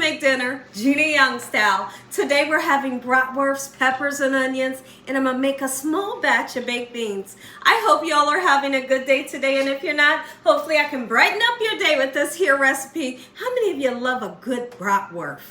make dinner, Gina Young style. Today we're having bratwurst, peppers and onions, and I'm gonna make a small batch of baked beans. I hope y'all are having a good day today, and if you're not, hopefully I can brighten up your day with this here recipe. How many of you love a good bratwurst?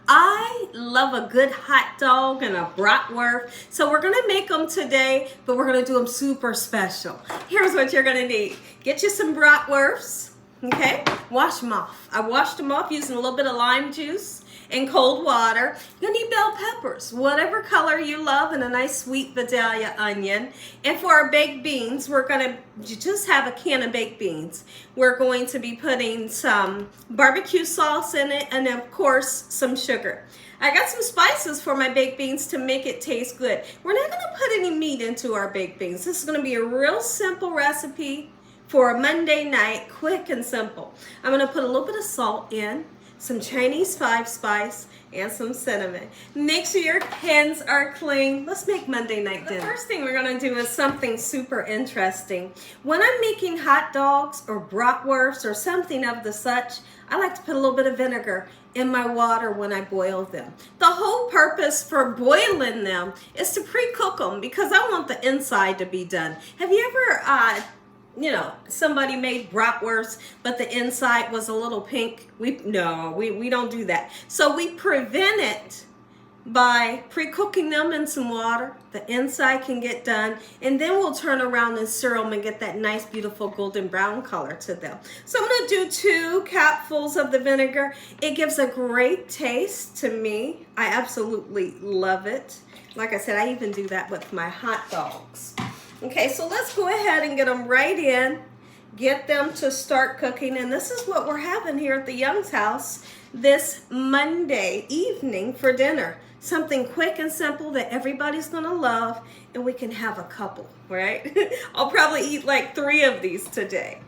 I love a good hot dog and a bratwurst. So we're gonna make them today, but we're gonna do them super special. Here's what you're gonna need. Get you some bratwursts. Okay, wash them off. I washed them off using a little bit of lime juice and cold water. You're gonna need bell peppers, whatever color you love, and a nice sweet Vidalia onion. And for our baked beans, we're gonna just have a can of baked beans. We're going to be putting some barbecue sauce in it, and of course, some sugar. I got some spices for my baked beans to make it taste good. We're not gonna put any meat into our baked beans. This is gonna be a real simple recipe for a Monday night, quick and simple. I'm gonna put a little bit of salt in, some Chinese 5-spice, and some cinnamon. Make sure your hands are clean. Let's make Monday night dinner. The first thing we're gonna do is something super interesting. When I'm making hot dogs or bratwurst or something of the such, I like to put a little bit of vinegar in my water when I boil them. The whole purpose for boiling them is to pre-cook them because I want the inside to be done. Have you ever somebody made bratwurst, but the inside was a little pink? We don't do that. So we prevent it by pre-cooking them in some water. The inside can get done, and then we'll turn around and stir them and get that nice, beautiful golden brown color to them. So I'm gonna do 2 capfuls of the vinegar. It gives a great taste to me. I absolutely love it. Like I said, I even do that with my hot dogs. Okay, so let's go ahead and get them right in, get them to start cooking, and this is what we're having here at the Young's house this Monday evening for dinner. Something quick and simple that everybody's gonna love, and we can have a couple, right? I'll probably eat like 3 of these today.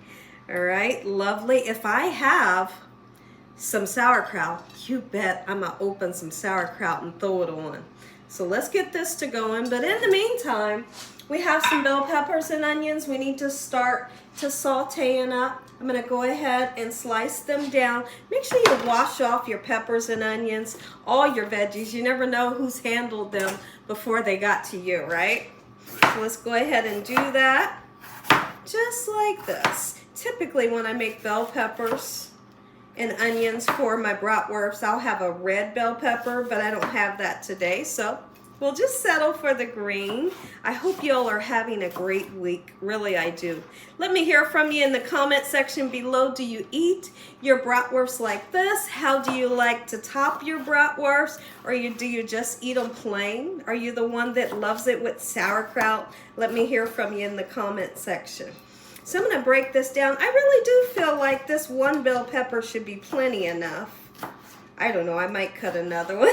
All right, lovely. If I have some sauerkraut, you bet I'm gonna open some sauerkraut and throw it on. So let's get this to going, but in the meantime, we have some bell peppers and onions we need to start to sauteing up. I'm gonna go ahead and slice them down. Make sure you wash off your peppers and onions, all your veggies. You never know who's handled them before they got to you, right? So let's go ahead and do that, just like this. Typically when I make bell peppers and onions for my bratwurst, I'll have a red bell pepper, but I don't have that today, so we'll just settle for the green. I hope y'all are having a great week. Really, I do. Let me hear from you in the comment section below. Do you eat your bratwurst like this? How do you like to top your bratwurst? Or do you just eat them plain? Are you the one that loves it with sauerkraut? Let me hear from you in the comment section. So I'm gonna break this down. I really do feel like this 1 bell pepper should be plenty enough. I don't know, I might cut another one.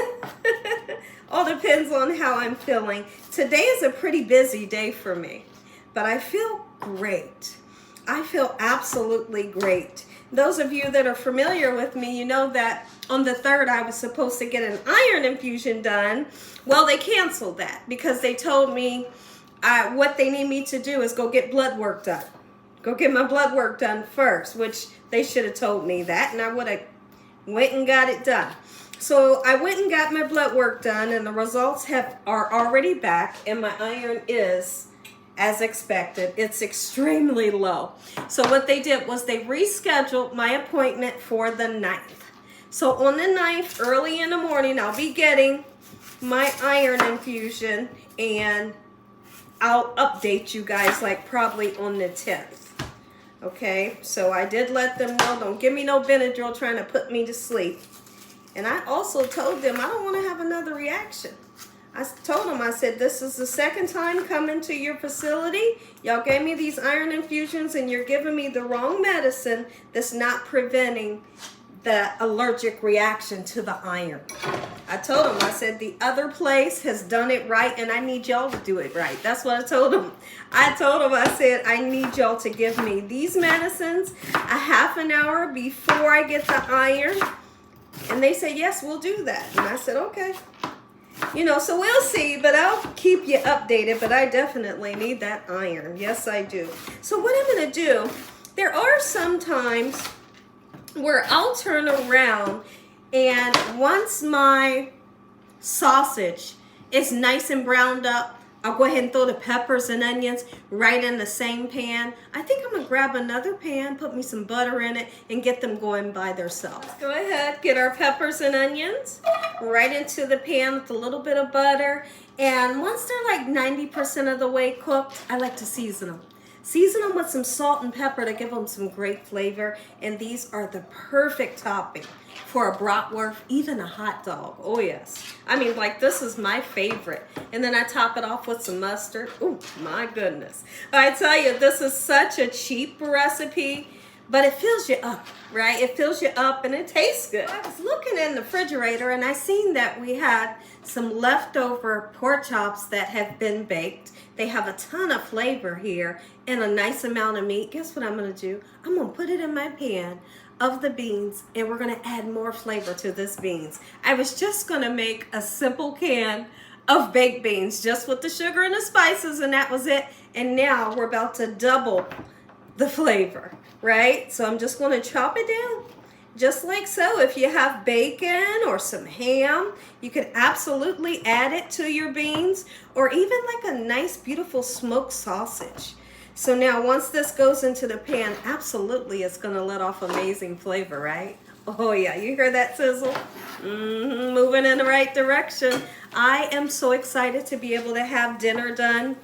All depends on how I'm feeling. Today is a pretty busy day for me, but I feel great. I feel absolutely great. Those of you that are familiar with me, you know that on the 3rd I was supposed to get an iron infusion done. Well, they canceled that because they told me what they need me to do is go get blood work done. Go get my blood work done first, which they should have told me that, and I would have went and got it done. So I went and got my blood work done, and the results are already back, and my iron is, as expected, it's extremely low. So what they did was they rescheduled my appointment for the 9th. So on the 9th, early in the morning, I'll be getting my iron infusion, and I'll update you guys like probably on the 10th. Okay, so I did let them know, don't give me no Benadryl trying to put me to sleep. And I also told them I don't want to have another reaction. I told them, I said, this is the 2nd time coming to your facility. Y'all gave me these iron infusions and you're giving me the wrong medicine that's not preventing the allergic reaction to the iron. I told them, I said, the other place has done it right and I need y'all to do it right. That's what I told them. I told them, I said, I need y'all to give me these medicines a half an hour before I get the iron. And they said, yes, we'll do that. And I said, okay. You know, so we'll see, but I'll keep you updated, but I definitely need that iron. Yes, I do. So what I'm going to do, there are some times where I'll turn around And once my sausage is nice and browned up, I'll go ahead and throw the peppers and onions right in the same pan. I think I'm gonna grab another pan, put me some butter in it, and get them going by themselves. Let's go ahead, get our peppers and onions right into the pan with a little bit of butter. And once they're like 90% of the way cooked, I like to season them. Season them with some salt and pepper to give them some great flavor. And these are the perfect topping for a bratwurst, even a hot dog. Oh yes. I mean, like, this is my favorite. And then I top it off with some mustard. Oh my goodness. I tell you, this is such a cheap recipe, but it fills you up, right? It fills you up and it tastes good. I was looking in the refrigerator and I seen that we had some leftover pork chops that have been baked. They have a ton of flavor here and a nice amount of meat. Guess what I'm gonna do? I'm gonna put it in my pan of the beans, and we're gonna add more flavor to this beans. I was just gonna make a simple can of baked beans just with the sugar and the spices, and that was it. And now we're about to double the flavor, right? So I'm just gonna chop it down just like so. If you have bacon or some ham, you can absolutely add it to your beans, or even like a nice beautiful smoked sausage. So now once this goes into the pan, absolutely it's gonna let off amazing flavor, right? Oh yeah, you hear that sizzle? Moving in the right direction. I am so excited to be able to have dinner done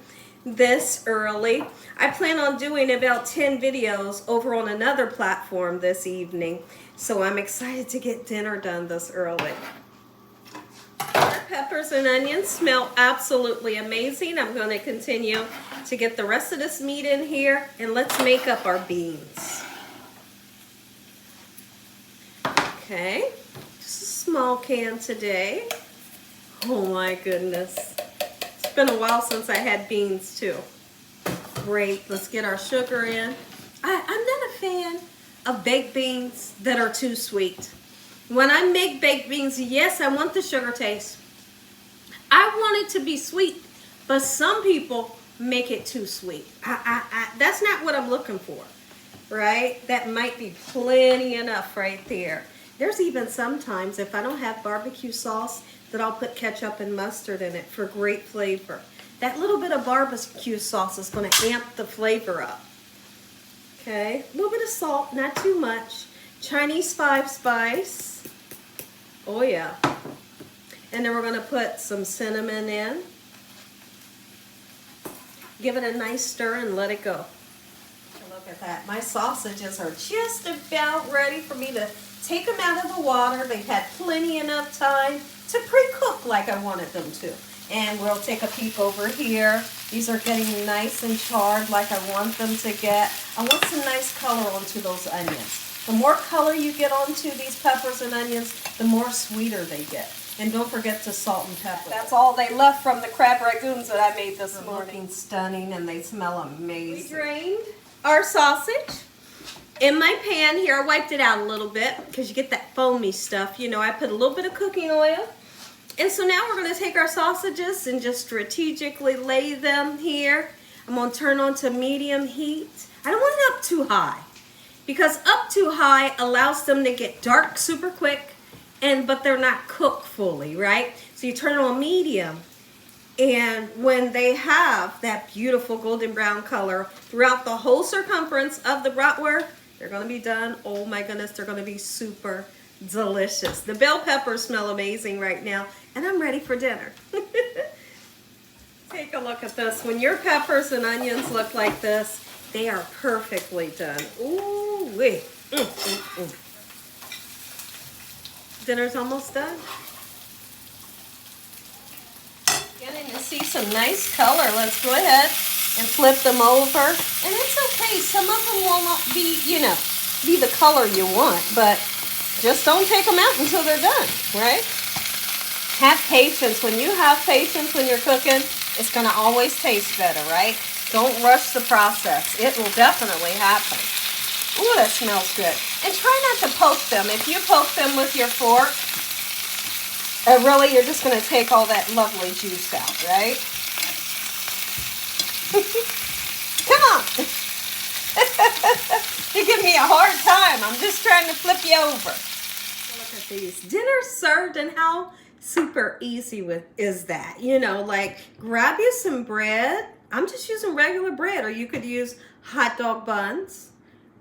this early. I plan on doing about 10 videos over on another platform this evening. So I'm excited to get dinner done this early. Our peppers and onions smell absolutely amazing. I'm going to continue to get the rest of this meat in here, and let's make up our beans. Okay, just a small can today. Oh my goodness. It's been a while since I had beans too. Great, let's get our sugar in. I'm not a fan of baked beans that are too sweet. When I make baked beans, yes, I want the sugar taste. I want it to be sweet, but some people make it too sweet. That's not what I'm looking for, right? That might be plenty enough right there. There's even sometimes, if I don't have barbecue sauce, that I'll put ketchup and mustard in it for great flavor. That little bit of barbecue sauce is going to amp the flavor up. Okay, a little bit of salt, not too much. Chinese 5-spice. Oh yeah. And then we're going to put some cinnamon in. Give it a nice stir and let it go. Look at that. My sausages are just about ready for me to take them out of the water. They've had plenty enough time to pre-cook like I wanted them to. And we'll take a peek over here. These are getting nice and charred like I want them to get. I want some nice color onto those onions. The more color you get onto these peppers and onions, the more sweeter they get. And don't forget to salt and pepper. That's all they left from the crab ragoons that I made this morning. Looking stunning, and they smell amazing. We drained our sausage in my pan here. I wiped it out a little bit because you get that foamy stuff. You know, I put a little bit of cooking oil. And so now we're going to take our sausages and just strategically lay them here. I'm going to turn on to medium heat. I don't want it up too high, because up too high allows them to get dark super quick, but they're not cooked fully, right? So you turn on medium, and when they have that beautiful golden brown color throughout the whole circumference of the bratwurst, they're going to be done. Oh my goodness, they're going to be super delicious. The bell peppers smell amazing right now, and I'm ready for dinner. Take a look at this. When your peppers and onions look like this, they are perfectly done. Ooh wee. Dinner's almost done. Getting to see some nice color. Let's go ahead and flip them over. And it's okay. Some of them will not be, be the color you want, but just don't take them out until they're done, right? Have patience. When you have patience when you're cooking, it's going to always taste better, right? Don't rush the process. It will definitely happen. Ooh, that smells good. And try not to poke them. If you poke them with your fork, really, you're just going to take all that lovely juice out, right? Come on. You give me a hard time. I'm just trying to flip you over. Look at these. Dinner served, and how super easy is that? You know, like grab you some bread. I'm just using regular bread, or you could use hot dog buns.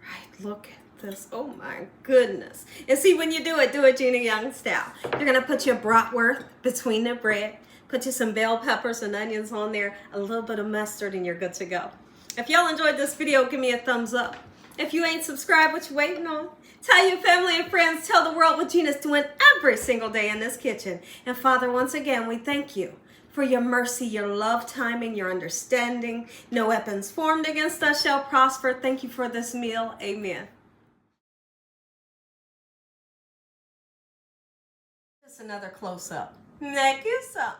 Right, look at this. Oh my goodness. And see, when you do it Gina Young style. You're gonna put your bratwurst between the bread, put you some bell peppers and onions on there, a little bit of mustard, and you're good to go. If y'all enjoyed this video, give me a thumbs up. If you ain't subscribed, what you waiting on? Tell your family and friends, tell the world what Gina's doing every single day in this kitchen. And Father, once again, we thank you for your mercy, your love, timing, your understanding. No weapons formed against us shall prosper. Thank you for this meal. Amen. Just another close-up. Thank you so.